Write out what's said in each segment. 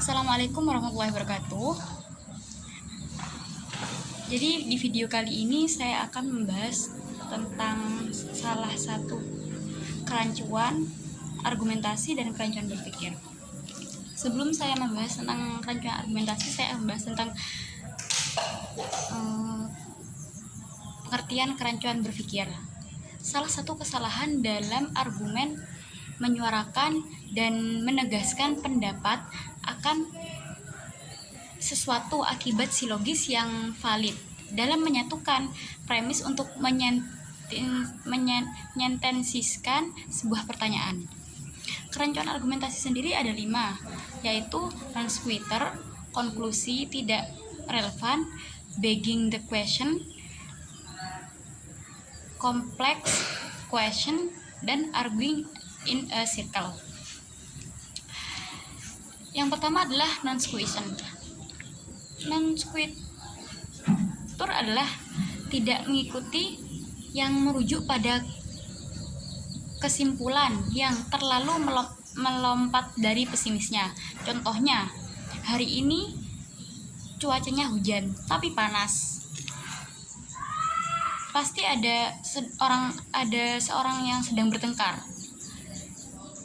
Assalamualaikum warahmatullahi wabarakatuh. Jadi di video kali ini saya akan membahas tentang salah satu kerancuan argumentasi dan kerancuan berpikir. Sebelum saya membahas tentang kerancuan argumentasi, saya akan membahas tentang pengertian kerancuan berpikir. Salah satu kesalahan dalam argumen menyuarakan dan menegaskan pendapat akan sesuatu akibat silogis yang valid dalam menyatukan premis untuk menyentensiskan sebuah pertanyaan. Kerancuan argumentasi sendiri ada 5, yaitu non-sequitur, konklusi tidak relevan, begging the question, complex question, dan arguing in a circle. Yang pertama adalah non-sequitur. Non-sequitur adalah tidak mengikuti yang merujuk pada kesimpulan yang terlalu melompat dari pesimisnya. Contohnya, hari ini cuacanya hujan tapi panas. Pasti ada seorang yang sedang bertengkar.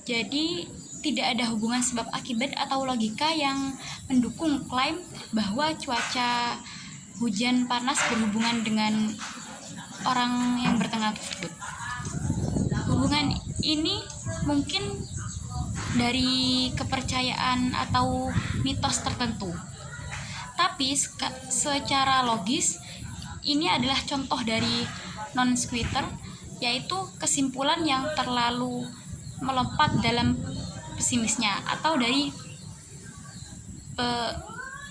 Jadi tidak ada hubungan sebab akibat atau logika yang mendukung klaim bahwa cuaca hujan panas berhubungan dengan orang yang bertengkar tersebut. Hubungan ini mungkin dari kepercayaan atau mitos tertentu. Tapi secara logis ini adalah contoh dari non-sequitur, yaitu kesimpulan yang terlalu melompat dalam pesimisnya atau dari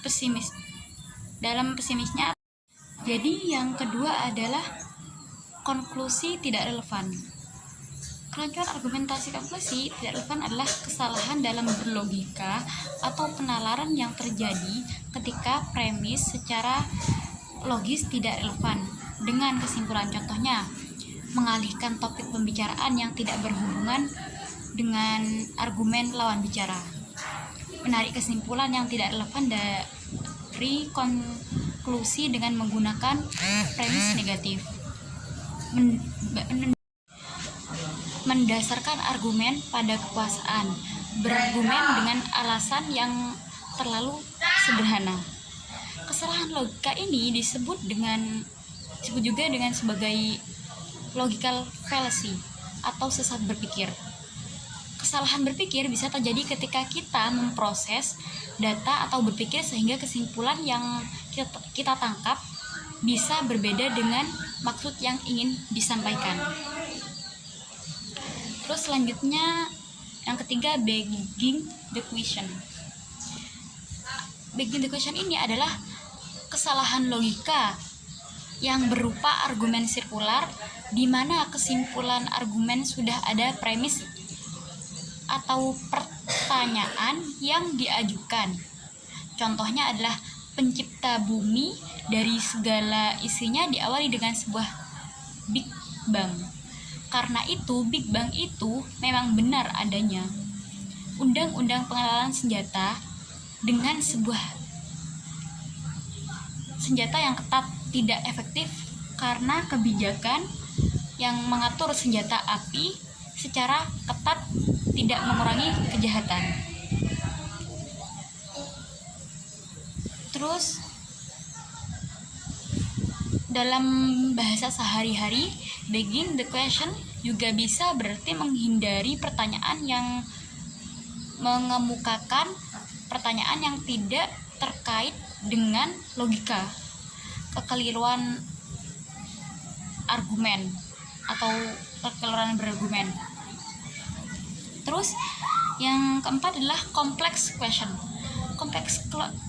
pesimisnya. Jadi yang kedua adalah konklusi tidak relevan. Kerancuan argumentasi konklusi tidak relevan adalah kesalahan dalam berlogika atau penalaran yang terjadi ketika premis secara logis tidak relevan dengan kesimpulan. Contohnya, mengalihkan topik pembicaraan yang tidak berhubungan dengan argumen lawan bicara, menarik kesimpulan yang tidak relevan dari konklusi dengan menggunakan premis negatif, mendasarkan argumen pada kekuasaan, berargumen dengan alasan yang terlalu sederhana. Kesalahan logika ini disebut juga dengan sebagai logical fallacy atau sesat berpikir. Kesalahan berpikir bisa terjadi ketika kita memproses data atau berpikir sehingga kesimpulan yang kita tangkap bisa berbeda dengan maksud yang ingin disampaikan. Terus selanjutnya yang ketiga, begging the question. Begging the question ini adalah kesalahan logika yang berupa argumen sirkular di mana kesimpulan argumen sudah ada premis atau pertanyaan yang diajukan. Contohnya adalah pencipta bumi dari segala isinya diawali dengan sebuah Big Bang. Karena itu, Big Bang itu memang benar adanya. Undang-undang pengenalan senjata dengan sebuah senjata yang ketat tidak efektif karena kebijakan yang mengatur senjata api secara ketat tidak mengurangi kejahatan. Terus dalam bahasa sehari-hari, begging the question juga bisa berarti menghindari pertanyaan yang mengemukakan pertanyaan yang tidak terkait dengan logika, kekeliruan argumen atau kekeliruan berargumen. Terus yang keempat adalah complex question.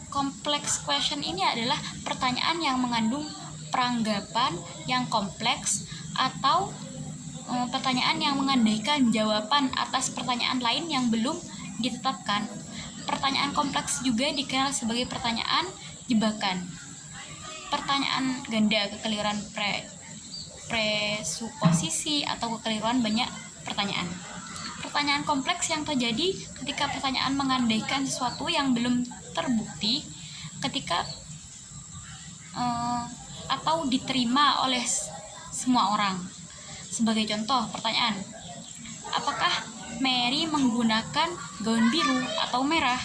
Complex question ini adalah pertanyaan yang mengandung peranggapan yang kompleks atau pertanyaan yang mengandaikan jawaban atas pertanyaan lain yang belum ditetapkan. Pertanyaan kompleks juga dikenal sebagai pertanyaan jebakan, pertanyaan ganda, kekeliruan presuposisi atau kekeliruan banyak pertanyaan. pertanyaan kompleks yang terjadi ketika pertanyaan mengandaikan sesuatu yang belum terbukti ketika atau diterima oleh semua orang. Sebagai contoh pertanyaan, apakah Mary menggunakan gaun biru atau merah?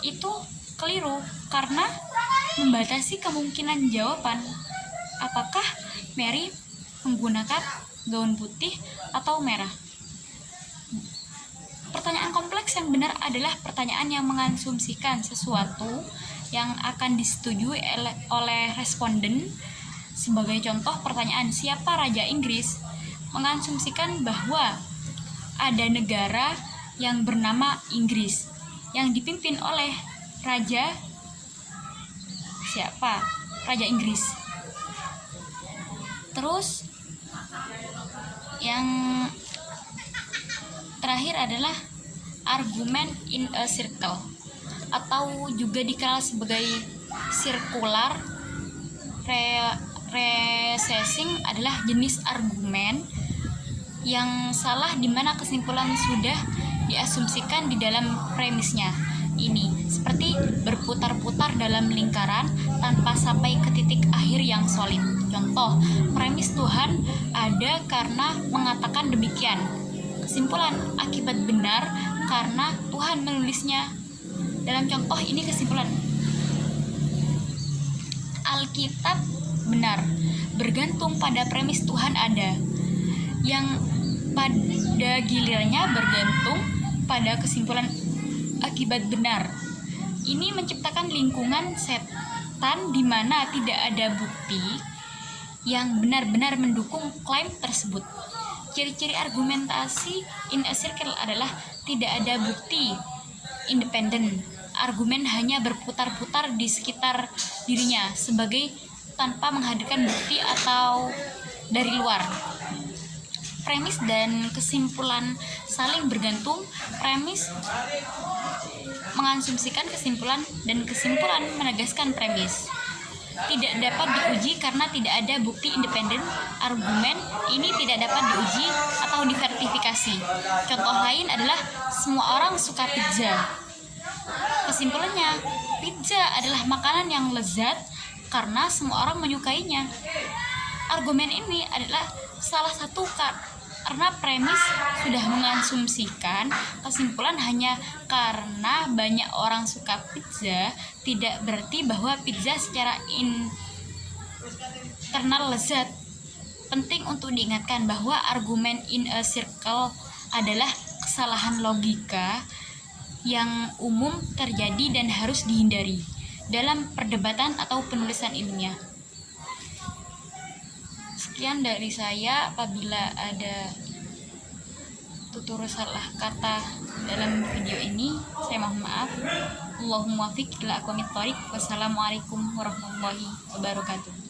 Itu keliru karena membatasi kemungkinan jawaban. Apakah Mary menggunakan gaun putih atau merah? Pertanyaan kompleks yang benar adalah pertanyaan yang mengasumsikan sesuatu yang akan disetujui oleh responden. Sebagai contoh pertanyaan, siapa Raja Inggris? Mengasumsikan bahwa ada negara yang bernama Inggris yang dipimpin oleh raja siapa? Raja Inggris. Terus yang terakhir adalah argumen in a circle atau juga dikenal sebagai circular reasoning adalah jenis argumen yang salah di mana kesimpulan sudah diasumsikan di dalam premisnya. Ini seperti berputar-putar dalam lingkaran tanpa sampai ke titik akhir yang solid. Contoh, premis Tuhan ada karena mengatakan demikian. Kesimpulan akibat benar karena Tuhan menulisnya. Dalam contoh ini kesimpulan, Alkitab benar bergantung pada premis Tuhan ada, yang pada gilirannya bergantung pada kesimpulan akibat benar. Ini menciptakan lingkungan setan di mana tidak ada bukti yang benar-benar mendukung klaim tersebut. Ciri-ciri argumentasi in a circle adalah tidak ada bukti independen. Argumen hanya berputar-putar di sekitar dirinya sebagai tanpa menghadirkan bukti atau dari luar. Premis dan kesimpulan saling bergantung. Premis mengasumsikan kesimpulan dan kesimpulan menegaskan premis. Tidak dapat diuji karena tidak ada bukti independen. Argumen ini tidak dapat diuji atau diversifikasi. Contoh lain adalah semua orang suka pizza. Kesimpulannya, pizza adalah makanan yang lezat karena semua orang menyukainya. Argumen ini adalah salah satu karena premis sudah mengasumsikan kesimpulan hanya karena banyak orang suka pizza, tidak berarti bahwa pizza secara internal lezat. Penting untuk diingatkan bahwa argumen in a circle adalah kesalahan logika yang umum terjadi dan harus dihindari dalam perdebatan atau penulisan ilmiah. Sekian dari saya. Apabila ada tutur salah kata dalam video ini, saya mohon maaf. Allahumma fiq ila aqwamit thoriq. Wassalamualaikum warahmatullahi wabarakatuh.